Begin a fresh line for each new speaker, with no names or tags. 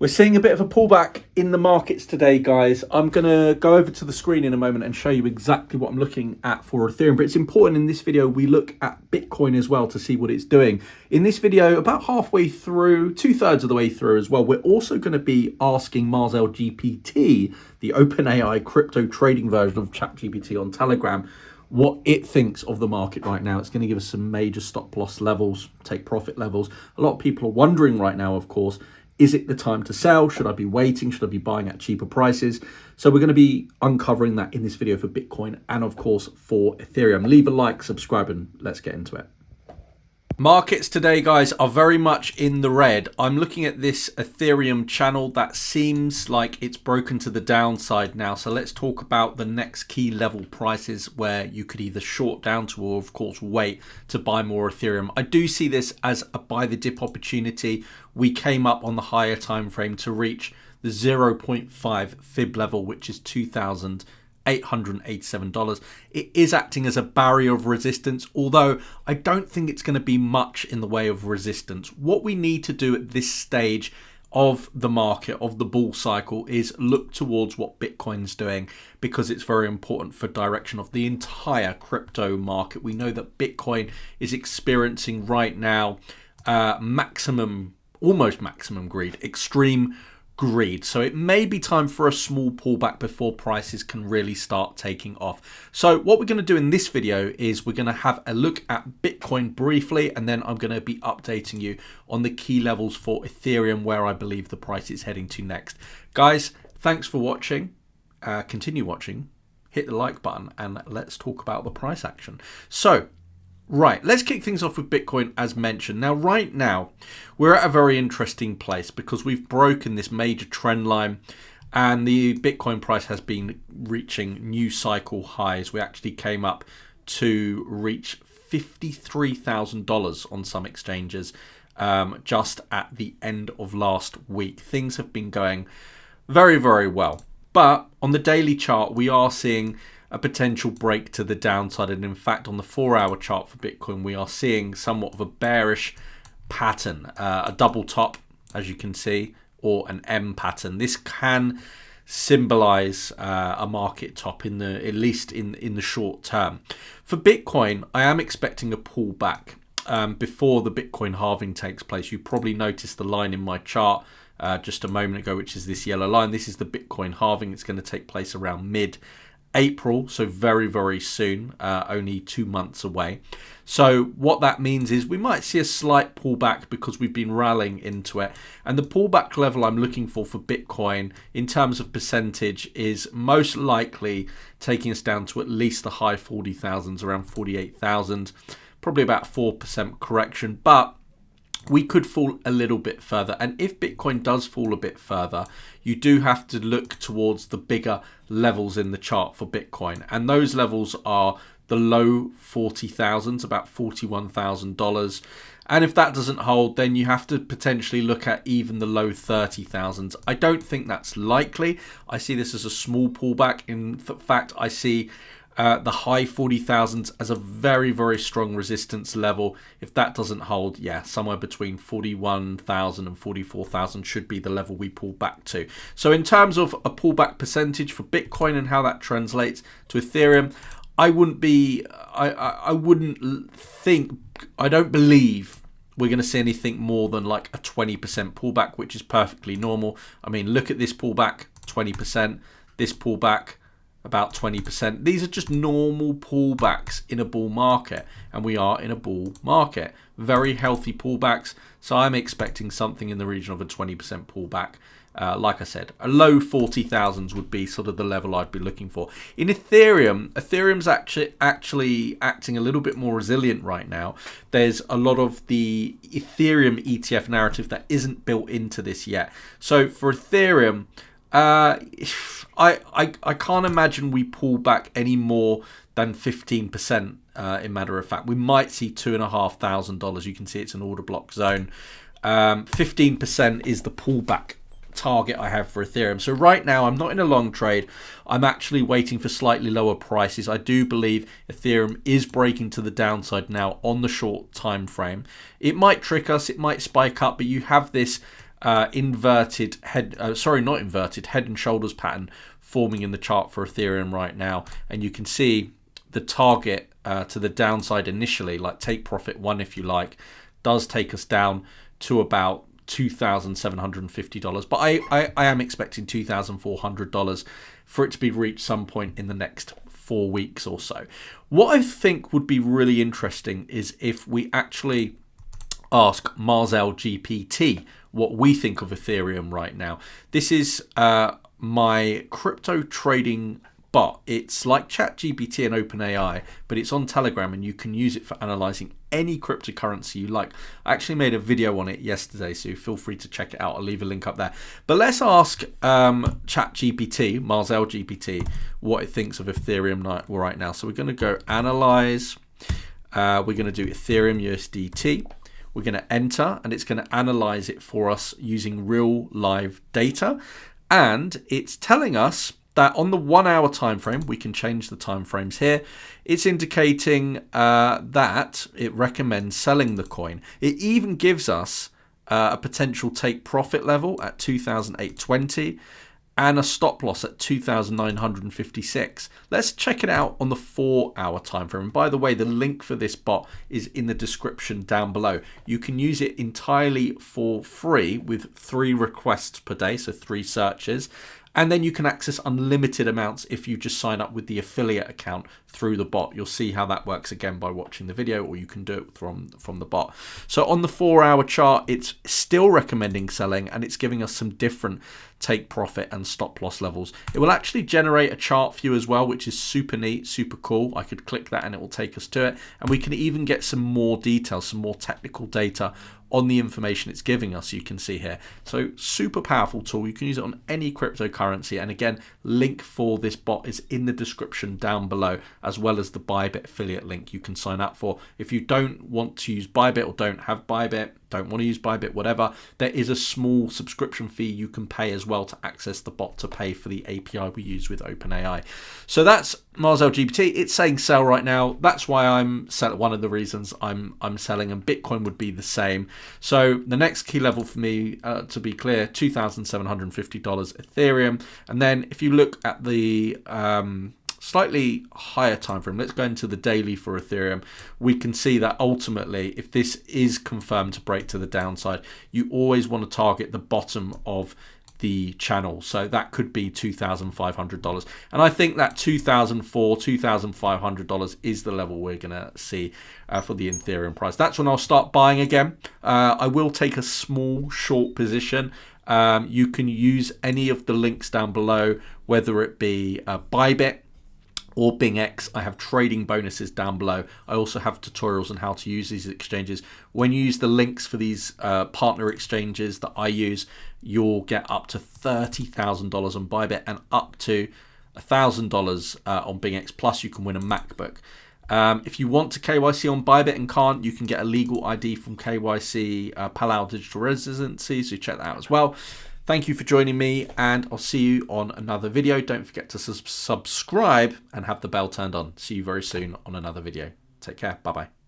We're seeing a bit of a pullback in the markets today, guys. I'm going to go over to the screen in a moment and show you exactly what I'm looking at for Ethereum. But it's important in this video we look at Bitcoin as well to see what it's doing. In this video, about halfway through, 2/3 of the way through as well, we're also going to be asking Marzell GPT, the OpenAI crypto trading version of ChatGPT on Telegram, what it thinks of the market right now. It's going to give us some major stop loss levels, take profit levels. A lot of people are wondering right now, of course, is it the time to sell? Should I be waiting? Should I be buying at cheaper prices? So we're going to be uncovering that in this video for Bitcoin and of course for Ethereum. Leave a like, subscribe, and let's get into it. Markets today, guys, are very much in the red. I'm looking at this Ethereum channel that seems like it's broken to the downside now. So let's talk about the next key level prices where you could either short down to or of course wait to buy more Ethereum. I do see this as a buy the dip opportunity. We came up on the higher time frame to reach the 0.5 fib level, which is $2,887. It is acting as a barrier of resistance, although I don't think it's going to be much in the way of resistance. What we need to do at this stage of the market, of the bull cycle, is look towards what Bitcoin's doing, because it's very important for direction of the entire crypto market. We know that Bitcoin is experiencing right now almost maximum greed, extreme greed. So it may be time for a small pullback before prices can really start taking off. So what we're going to do in this video is we're going to have a look at Bitcoin briefly, and then I'm going to be updating you on the key levels for Ethereum, where I believe the price is heading to next. Guys, thanks for watching. Continue watching, hit the like button, and let's talk about the price action. So right, let's kick things off with Bitcoin as mentioned. Now, right now, we're at a very interesting place because we've broken this major trend line and the Bitcoin price has been reaching new cycle highs. We actually came up to reach $53,000 on some exchanges just at the end of last week. Things have been going very, very well. But on the daily chart, we are seeing a potential break to the downside, and in fact on the 4-hour chart for Bitcoin we are seeing somewhat of a bearish pattern, a double top as you can see, or an M pattern. This can symbolize a market top in the, at least in the short term. For Bitcoin, I am expecting a pullback before the Bitcoin halving takes place. You probably noticed the line in my chart just a moment ago, which is this yellow line. This is the Bitcoin halving. It's going to take place around mid-April, so very, very soon, only 2 months away. So what that means is we might see a slight pullback because we've been rallying into it. And the pullback level I'm looking for Bitcoin in terms of percentage is most likely taking us down to at least the high 40,000s, around 48,000, probably about 4% correction. But we could fall a little bit further, and if Bitcoin does fall a bit further, you do have to look towards the bigger levels in the chart for Bitcoin, and those levels are the low 40,000s, about $41,000, and if that doesn't hold, then you have to potentially look at even the low 30,000s. I don't think that's likely. I see this as a small pullback. In fact, I see the high 40,000s as a very, very strong resistance level. If that doesn't hold, yeah, somewhere between 41,000 and 44,000 should be the level we pull back to. So in terms of a pullback percentage for Bitcoin and how that translates to Ethereum, I don't believe we're going to see anything more than like a 20% pullback, which is perfectly normal. I mean, look at this pullback, 20%, this pullback, about 20%. These are just normal pullbacks in a bull market, and we are in a bull market. Very healthy pullbacks, so I'm expecting something in the region of a 20% pullback. Like I said, a low 40,000s would be sort of the level I'd be looking for. In Ethereum, Ethereum's actually acting a little bit more resilient right now. There's a lot of the Ethereum ETF narrative that isn't built into this yet. So for Ethereum, I can't imagine we pull back any more than 15%. In matter of fact, we might see $2,500. You can see it's an order block zone. 15% is the pullback target I have for Ethereum. So right now I'm not in a long trade. I'm actually waiting for slightly lower prices. I do believe Ethereum is breaking to the downside now on the short time frame. It might trick us, it might spike up, but you have this inverted head, not inverted, head and shoulders pattern forming in the chart for Ethereum right now. And you can see the target to the downside initially, like take profit 1 if you like, does take us down to about $2,750. But I am expecting $2,400 for it to be reached some point in the next 4 weeks or so. What I think would be really interesting is if we actually ask Marzell GPT what we think of Ethereum right now. This is my crypto trading bot. It's like ChatGPT and OpenAI, but it's on Telegram, and you can use it for analyzing any cryptocurrency you like. I actually made a video on it yesterday, so feel free to check it out. I'll leave a link up there. But let's ask ChatGPT, Marzell GPT, what it thinks of Ethereum right now. So we're going to go analyze. We're going to do Ethereum USDT. We're going to enter, and it's going to analyze it for us using real live data. And it's telling us that on the 1 hour time frame, we can change the time frames here. It's indicating that it recommends selling the coin. It even gives us a potential take profit level at 2,820 and a stop loss at 2,956. Let's check it out on the 4 hour time frame. And by the way, the link for this bot is in the description down below. You can use it entirely for free with 3 requests per day, so 3 searches. And then you can access unlimited amounts if you just sign up with the affiliate account through the bot. You'll see how that works again by watching the video, or you can do it from the bot. So on the 4 hour chart, it's still recommending selling, and it's giving us some different take profit and stop loss levels. It will actually generate a chart view as well, which is super neat, super cool. I could click that and it will take us to it. And we can even get some more details, some more technical data on the information it's giving us, you can see here. So super powerful tool. You can use it on any cryptocurrency. And again, link for this bot is in the description down below, as well as the Bybit affiliate link you can sign up for. If you don't want to use Bybit or don't have Bybit, don't want to use Bybit, whatever, there is a small subscription fee you can pay as well to access the bot to pay for the API we use with OpenAI. So that's Marzell GPT. It's saying sell right now. That's why I'm selling. One of the reasons I'm selling, and Bitcoin would be the same. So the next key level for me, to be clear, $2,750 Ethereum. And then if you look at the slightly higher time frame, let's go into the daily for Ethereum. We can see that ultimately, if this is confirmed to break to the downside, you always want to target the bottom of the channel. So that could be $2,500. And I think that $2,400, $2,500 is the level we're going to see for the Ethereum price. That's when I'll start buying again. I will take a small short position. You can use any of the links down below, whether it be Bybit or BingX. I have trading bonuses down below. I also have tutorials on how to use these exchanges. When you use the links for these partner exchanges that I use, you'll get up to $30,000 on Bybit and up to $1,000 on BingX. Plus, you can win a MacBook. If you want to KYC on Bybit and can't, you can get a legal ID from 𝗕𝗖𝗅 𝗙𝗏𝗏 digital residency. So check that out as well. Thank you for joining me, and I'll see you on another video. Don't forget to subscribe and have the bell turned on. See you very soon on another video. Take care. Bye-bye.